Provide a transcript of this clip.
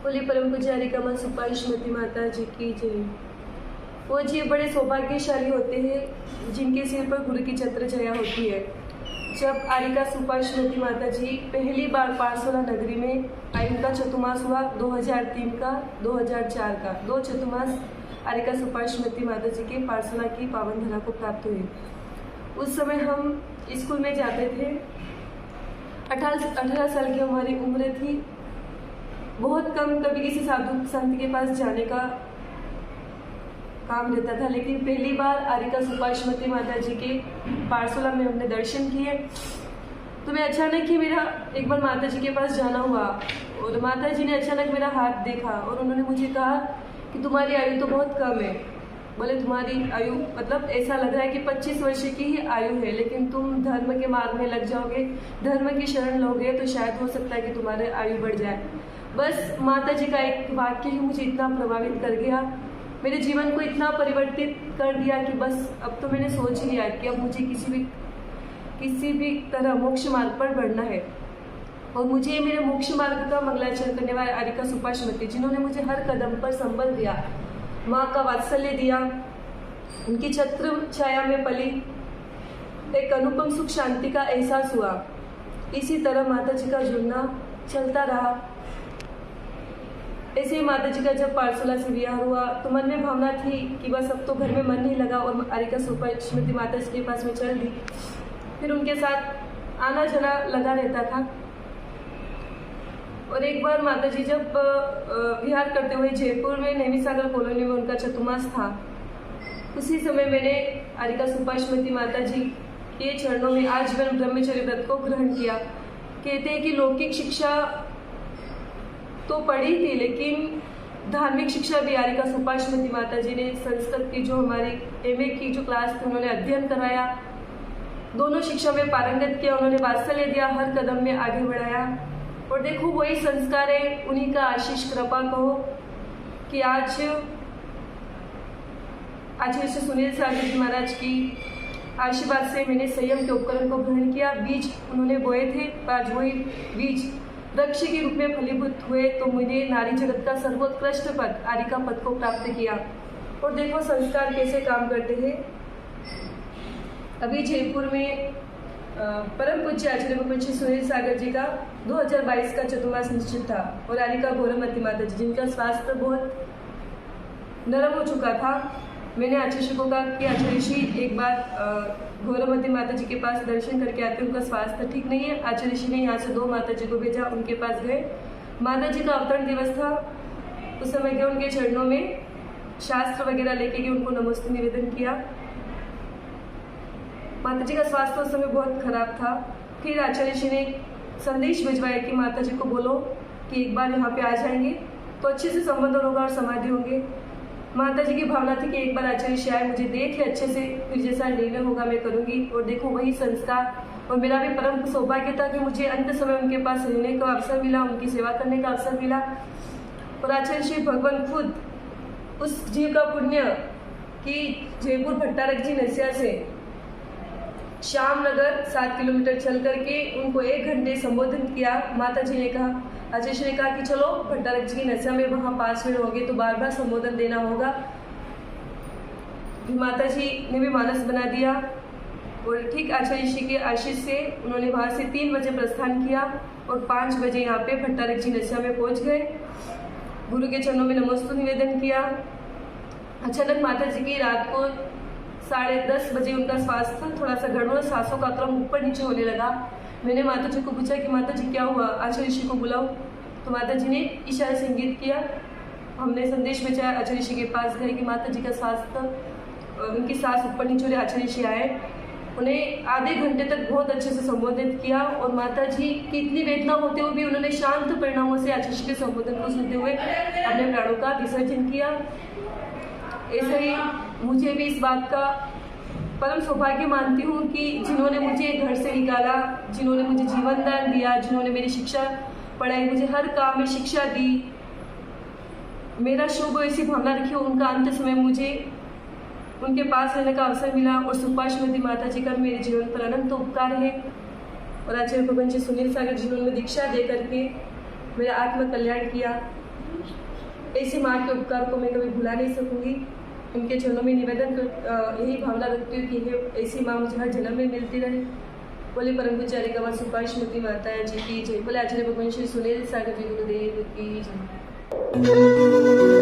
बोली परम पूज्य हरिकमल सुपाश्मती माता जी की जय। वो जी बड़े सौभाग्यशाली होते हैं जिनके सिर पर गुरु की छत्र छाया होती है। जब आरिका सुपाश्मती माता जी पहली बार पारसोला नगरी में आई, उनका चतुर्मास हुआ 2003 का 2004 का 2 चतुर्मास आरिका सुपाश्मती माता जी के पारसोला की पावन धरा को प्राप्त हुए। उस समय हम स्कूल में जाते थे। 18 साल की हमारी उम्र थी। बहुत कम कभी किसी साधु संत के पास जाने का काम रहता था, लेकिन पहली बार आरिका सुपाश्मती माता जी के पारसोला में हमने दर्शन किए। तो मैं अचानक ही मेरा एक बार माता जी के पास जाना हुआ और माता जी ने अचानक मेरा हाथ देखा और उन्होंने मुझे कहा कि तुम्हारी आयु तो बहुत कम है। बोले तुम्हारी आयु मतलब ऐसा लग रहा है कि 25 वर्ष की ही आयु है, लेकिन तुम धर्म के मार्ग में लग जाओगे, धर्म की शरण लोगे तो शायद हो सकता है कि तुम्हारे आयु बढ़ जाए। बस माता जी का एक वाक्य ही मुझे इतना प्रभावित कर गया, मेरे जीवन को इतना परिवर्तित कर दिया कि बस अब तो मैंने सोच ही लिया कि अब मुझे किसी भी तरह मोक्ष मार्ग पर बढ़ना है। और मुझे मेरे मोक्ष मार्ग का मंगलाचरण करने वाले आरिका सुपाश्मती, जिन्होंने मुझे हर कदम पर संबल दिया, माँ का वात्सल्य दिया, उनकी छत्र छाया में पली एक अनुपम सुख शांति का एहसास हुआ। इसी तरह माता जी का जुड़ना चलता रहा। ऐसे ही माता जी का जब पारसोला से विवाह हुआ तो मन में भावना थी कि बस अब तो घर में मन नहीं लगा और आरिका सुपाश्मती माता जी के पास में चल दी। फिर उनके साथ आना जाना लगा रहता था। और एक बार माता जी जब विहार करते हुए जयपुर में नेमी सागर कॉलोनी में उनका चतुर्मास था, उसी समय मैंने आरिका सुपाश्मती माता जी के चरणों में आजीवन ब्रह्मचर्य व्रत को ग्रहण किया। कहते हैं कि लौकिक शिक्षा तो पढ़ी थी, लेकिन धार्मिक शिक्षा भी आरिका सुपाश्मती माता जी ने संस्कृत की जो हमारी एमए की जो क्लास थी उन्होंने अध्ययन करवाया, दोनों शिक्षा में पारंगत किया, उन्होंने वात्सल्य दिया, हर कदम में आगे बढ़ाया। और देखो वही संस्कार है, उन्हीं का आशीष कृपा कहो कि आज आचार्य सुनील सागर जी महाराज की आशीर्वाद से मैंने संयम के उपकरण को ग्रहण किया। बीज उन्होंने बोए थे, आज वही बीज वृक्ष के रूप में फलीभूत हुए तो मुझे नारी जगत का सर्वोत्कृष्ट पद आरिका पद को प्राप्त किया। और देखो संस्कार कैसे काम करते हैं। अभी जयपुर में परम पूज्य आचार्य मुंशी सुनील सागर जी का 2022 का चतुर्मास निश्चित था और आरिका गौरमती माता जी, जिनका स्वास्थ्य बहुत नरम हो चुका था, मैंने आचार्य को कहा कि आचार्य जी एक बार गौरमती माता जी के पास दर्शन करके आते, उनका स्वास्थ्य ठीक नहीं है। आचार्य जी ने यहाँ से 2 माता जी को भेजा, उनके पास गए। माता जी का अवतरण दिवस था, उस समय गए उनके चरणों में शास्त्र वगैरह लेके गए, उनको नमस्ते निवेदन किया। माता जी का स्वास्थ्य उस समय बहुत खराब था। फिर आचार्य जी ने संदेश भिजवाया कि माता जी को बोलो कि एक बार यहाँ पे आ जाएंगे तो अच्छे से संबंधन होगा और समाधि होंगे। माता जी की भावना थी कि एक बार आचार्य जी आए, मुझे देख ले अच्छे से, फिर जैसा निर्णय होगा मैं करूँगी। और देखो वही संस्कार, और मेरा भी परम सौभाग्य था कि मुझे अंत समय उनके पास रहने का अवसर मिला, उनकी सेवा करने का अवसर मिला। और आचार्य श्री भगवान खुद उस जीव का पुण्य कि जयपुर भट्टारक जी नसिया से श्यामनगर 7 किलोमीटर चल करके उनको 1 घंटे संबोधन किया। माता जी ने कहा, आचार्य जी ने कहा कि चलो भट्टारक जी की नसिया में वहाँ पास में रहोगे तो बार बार संबोधन देना होगा। माता जी ने भी मानस बना दिया और ठीक आचार्य जी के आशीष से उन्होंने वहाँ से 3 बजे प्रस्थान किया और 5 बजे यहाँ पे भट्टारक जी नसिया में पहुँच गए। गुरु के चरणों में नमस्ते निवेदन किया। अचानक माता जी की रात को 10:30 बजे उनका स्वास्थ्य थोड़ा सा गड़बड़, सांसों का क्रम ऊपर नीचे होने लगा। मैंने माता जी को पूछा कि माता जी क्या हुआ, आचार्य जी को बुलाओ। तो माता जी ने इशारा से इंगित किया। हमने संदेश भेजा आचार्य जी के पास गए कि माता जी का स्वास्थ्य, उनकी सांस ऊपर नीचे हो रही। आचार्य जी आए, उन्हें आधे घंटे तक बहुत अच्छे से संबोधित किया और माता जी की इतनी वेदना होते हुए भी उन्होंने शांत परिणामों से आचार्य जी के संबोधन को सुनते हुए अपने प्राणों का विसर्जन किया। ऐसे ही मुझे भी इस बात का परम सौभाग्य मानती हूँ कि जिन्होंने मुझे घर से निकाला, जिन्होंने मुझे जीवन दान दिया, जिन्होंने मेरी शिक्षा पढ़ाई, मुझे हर काम में शिक्षा दी, मेरा शुभ ऐसी भावना रखी, उनका अंत समय मुझे उनके पास रहने का अवसर मिला। और सुपाश्मती माता जी का मेरे जीवन पर अनंत उपकार है। और आचार्य भगवान जी सुनील सागर जिन्होंने दीक्षा दे करके मेरा आत्म कल्याण किया। ऐसी माँ के उपकार को मैं कभी भुला नहीं सकूंगी। उनके चरणों में निवेदन कर यही भावना रखती हूँ कि ऐसी माँ मुझे हर जन्म में मिलती रहे। बोले परम पूज्य गवा सुभाषमती माता जी की जय। बोले आचार्य भगवान श्री सुनील सागर जी गुरुदेव की जय।